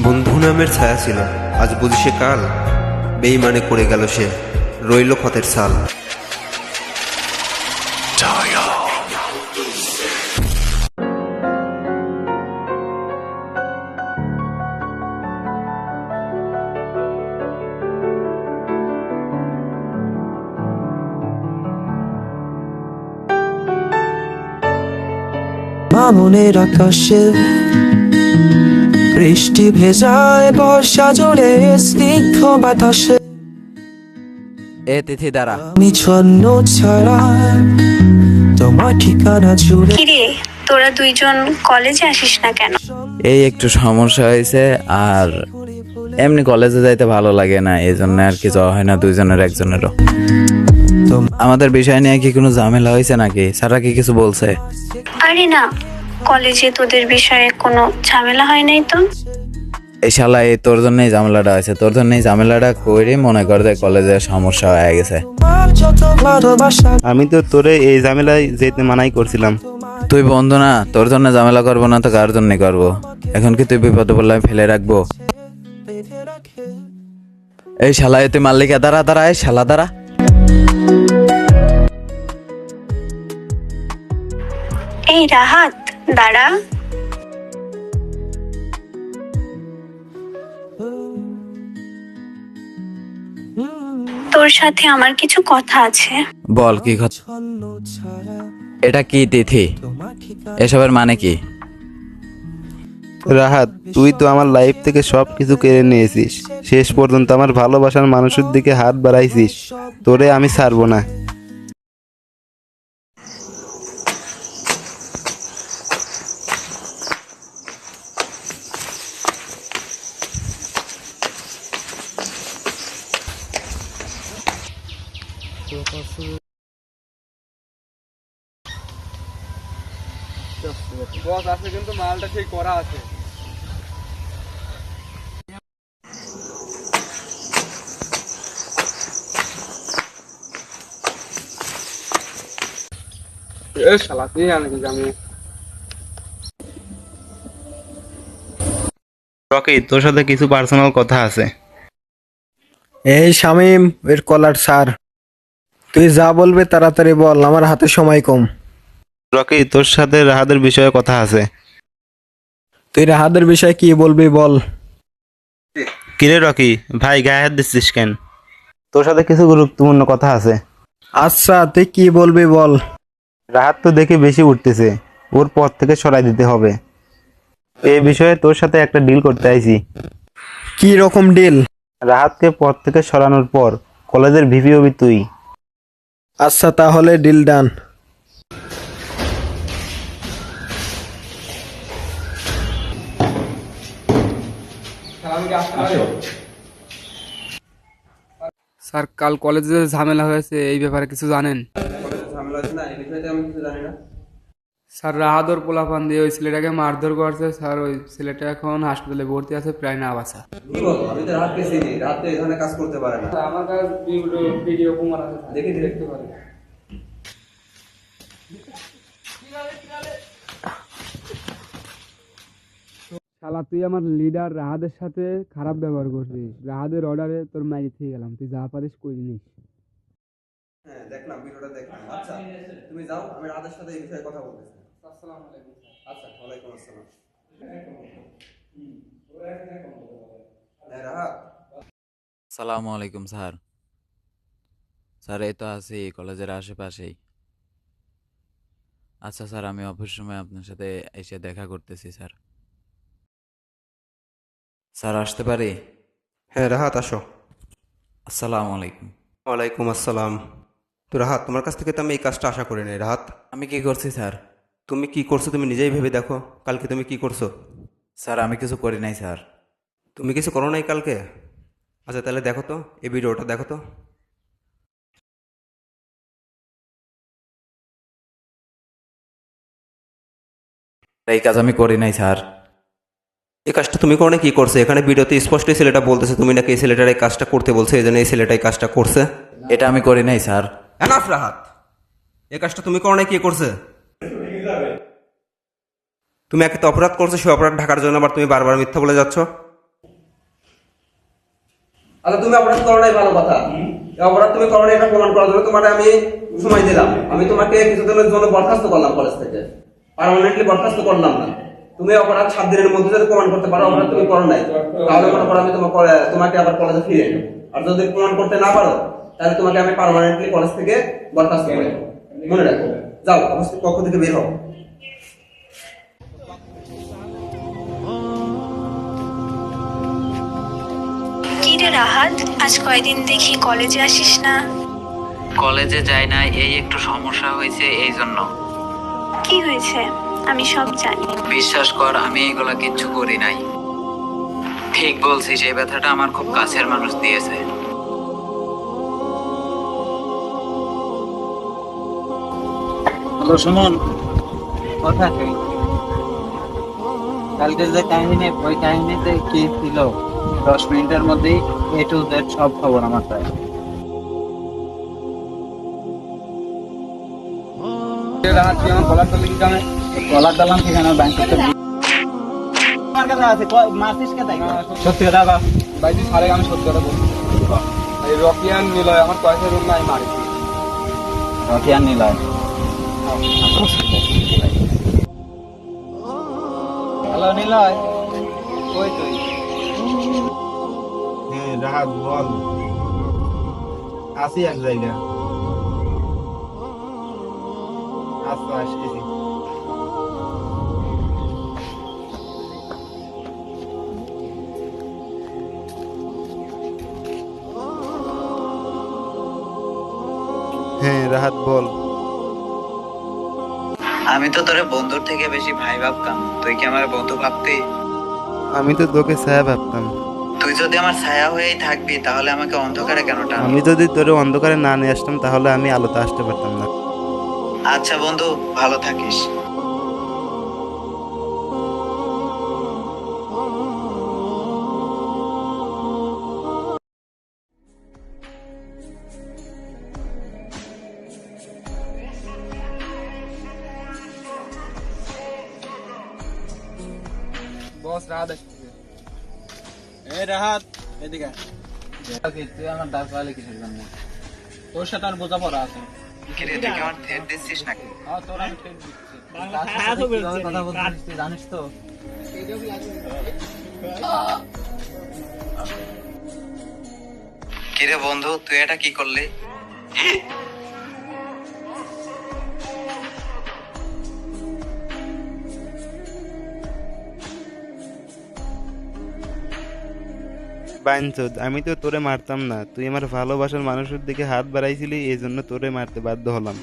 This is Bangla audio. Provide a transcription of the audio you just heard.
বন্ধু নামের ছায়া ছিল, আজ বুঝি সে কাল। বেইমানে করে গেল সে, রইল ক্ষতের ছাল। মামুনের আকাশে বৃষ্টি ভেজায় বর্ষা জুড়ে স্নিগ্ধ বাতাসে এ তিথি দ্বারা আমি ছন্ন ছাড়া তোমার ঠিকানা জুড়ে। কিরে, তোরা দুইজন কলেজে আসিস না কেন? এই একটু সমস্যা হয়েছে, আর এমনি কলেজে যাইতে ভালো লাগে না, এই জন্য আর কি যাওয়া হয় না দুইজনের একজনেরও। আমাদের বিষয় নিয়ে কি কোনো ঝামেলা হয়েছে নাকি? স্যাররা কি কিছু বলছে? আরে না, কলেজে তোদের বিষয়ে কোনো ঝামেলা হয় নাই তো। এই শালা এই তোর জন্যই ঝামেলাটা হয়েছে, তোর জন্যই ঝামেলাটা করে মনে কর যে কলেজে সমস্যা হয়ে গেছে। যত ভালোবাসা আমি তো তোরে এই ঝামেলায় যেতে মানাই করছিলাম। তুই বন্ধু না, তোর জন্য ঝামেলা করবো না তো কার জন্য করবো? এখন কি তুই বিপদে বললে আমি ফেলে রাখবো? বেঁধে রাখে এই শালা তুই মাল্লিকা দাঁড়া দাঁড়া, এই শালা দাঁড়া। এই রাহাত, দাঁড়া। তোর সাথে আমার কিছু কথা আছে। বল কি কথা? ছন্ন ছাড়া এটা কি তিথি? তোমার ঠিকানা এসবের মানে কি? রাহাত, তুই তো আমার লাইফ থেকে সব কিছু কেড়ে নিয়েছিস, শেষ পর্যন্ত আমার ভালোবাসার মানুষের দিকে হাত বাড়াইছিস। তোরে আমি ছাড়বো না। বস আছে কিন্তু মালটা ঠিক করা আছে। এ শালা তুই আনে কি আমি রকি, তোর সাথে কিছু পার্সোনাল কথা আছে। এই শামিম, এর কলার স্যার, তুই যা বলবে তাড়াতাড়ি বল, আমার হাতে সময় কম। রকি, তোর সাথে রাহাতের বিষয়ে কথা আছে। তুই রাহাদের বিষয়ে কি বলবি বল। কিরে রকি ভাই, গায়ে হাত দিচ্ছিস কেন? তোর সাথে কিছু গুরুত্বপূর্ণ কথা আছে। আচ্ছা, তুই কি বলবি বল। রাহাত তো দেখে বেশি উঠতেছে, ওর পথ থেকে সরাই দিতে হবে। এই বিষয়ে তোর সাথে একটা ডিল করতে আইছি। কি রকম ডিল? রাহাতকে পথ থেকে সরানোর পর কলেজের ভিপি হবি তুই। আচ্ছা, তাহলে ডিল ডান। স্যার, কাল কলেজে যে ঝামেলা হয়েছে এই ব্যাপারে কিছু জানেন? ঝামেলা আছে না, এই বিষয়টা আমি কিছু জানি না। স্যার, রাহাদর পোলাপান দিয়ে ওই ছেলেটাকে মারধর করছে স্যার। ওই ছেলেটা এখন হাসপাতালে ভর্তি আছে, প্রায় না বাঁচা। কি বলো? আমি তো রাতকে চিনি, রাত তো এখানে কাজ করতে পারে না। আমার কাছে ভিডিও প্রমাণ আছে, দেখি দেখতে পারে। শালা, তুই আমার লিডার রাহাদের সাথে খারাপ ব্যবহার করছিস। রাহাদের অর্ডারে তোর মাইরি থেকে গেলাম, তুই যা পারিস করে নিস। হ্যাঁ, দেখলাম, ভিডিওটা দেখলাম। আচ্ছা, তুমি যাও, আমি রাতের সাথে এই বিষয়ে কথা বলতেছি। আসসালামু আলাইকুম। আচ্ছা, ওয়ালাইকুম আসসালাম। হ্যাঁ রাহাত, সালামু আলাইকুম স্যার। স্যার এই তো আছি কলেজের আশেপাশেই। আচ্ছা স্যার, আমি অফিস সময় আপনার সাথে এসে দেখা করতেছি স্যার। স্যার আসতে পারি? হ্যাঁ রাহাত, আসো। আসসালামু আলাইকুম। ওয়ালাইকুম আসসালাম। তো রাহাত, তোমার কাছ থেকে তো আমি এই কাজটা আশা করি নাই। রাহাত, আমি কি করছি স্যার? তুমি কি করছো তুমি নিজেই ভেবে দেখো। কালকে তুমি কি করছো? স্যার আমি কিছু করি নাই স্যার। তুমি কিছু করো নাই কালকে? আচ্ছা তাহলে দেখো তো, এই ভিডিওটা দেখো তো। এই কাজ আমি করি নাই স্যার। এই কাজটা তুমি করো না, কি করছে? এখানে ভিডিওতে স্পষ্টই ছেলেটা বলতেছে তুমি নাকি এই ছেলেটার এই কাজটা করতে বলছে, এই জন্য এই ছেলেটা এই কাজটা করছে। এটা আমি করি নাই স্যার। এনাফ রাহাত, এই কাজটা তুমি করো নাই, কে করছে? তুমি একে তো অপরাধ করছো, সে অপরাধ ঢাকার জন্য আবার তুমি বারবার মিথ্যা বলে যাচ্ছ। আচ্ছা তুমি অপরাধ করো নাই, ভালো কথা। এই অপরাধ তুমি করো নাই, এটা প্রমাণ করার জন্য তোমাকে আমি সময় দিলাম। আমি তোমাকে কিছুদিনের জন্য বরখাস্ত করলাম কলেজ থেকে, পার্মানেন্টলি বরখাস্ত করলাম না। তুমি অপরাধ 7 দিনের মধ্যে যদি প্রমাণ করতে পারো অপরাধ তুমি করো নাই, তাহলে মনে করো আমি তোমাকে আবার কলেজে ফিরে নেবো। আর যদি প্রমাণ করতে না পারো তাহলে তোমাকে আমি পার্মানেন্টলি কলেজ থেকে বরখাস্ত করে দেবো। মনে রাখো, যাও অবশ্যই পক্ষ থেকে বের হও। কি রে রাহাত, আজ কয়দিন দেখি কলেজে আসিস না? কলেজে যাই না, এই একটু সমস্যা হয়েছে এই জন্য। কি হয়েছে? আমি সব জানি। বিশ্বাস কর, আমি এগুলা কিচ্ছু করি নাই। ঠিক বলছিস, এই ব্যথাটা আমার খুব কাছের মানুষ দিয়েছে। হ্যালো সুমন, কোথায় তুই? কালকের যে কাহিনী, ওই কাহিনীতে কি ছিল 10 মিনিটের মধ্যেই A to Z সব খবর আমার চাই। কলার ডালাম সেখানে ব্যাংক আমার কাছে আছে, মারছিস কে তাই? সত্যি কথা বাবা ভাই তুই সারে আমি সত্যি কথা বলছি, এই রকিয়ান নিলয় আমার পয়সা রুম না, আমি মারি। রকিয়ান নিলয়, হ্যালো নিলয়, কই তুই? হ্যাঁ রাহাত বল, আসি এক জায়গা। আচ্ছা আসতেছি। হ্যাঁ রাহাত বল। আমি তো তোরে বন্ধুর থেকে বেশি ভাই ভাবতাম, তুই কি আমার বন্ধু ভাবতি? আমি তো তোকে ছায়া ভাবতাম। তুই যদি আমার ছায়া হয়েই থাকবি তাহলে আমাকে অন্ধকারে কেন টান? আমি যদি তোরে অন্ধকারে না নিয়ে আসতাম তাহলে আমি আলোতে আসতে পারতাম না। আচ্ছা বন্ধু, ভালো থাকিস। বস রাহাত আসছে। এই রাহাত, এদিকে তুই আমার ডাক পাইলে কিসের জন্য? তোর সাথে আর বোঝাপড়া আছে। কিরে, তুই কি আমার থেট দিচ্ছিস নাকি? তোর আমি ঠিক দিচ্ছি। তার সাথে কিভাবে কথা বলছিস তুই জানিস তো? কিরে বন্ধু, তুই এটা কি করলি? বাইনচোদ, আমি তো তোরে মারতাম না, তুই আমার ভালোবাসার মানুষের দিকে হাত বাড়াইছিলি, এই জন্য তোরে মারতে বাধ্য হলাম।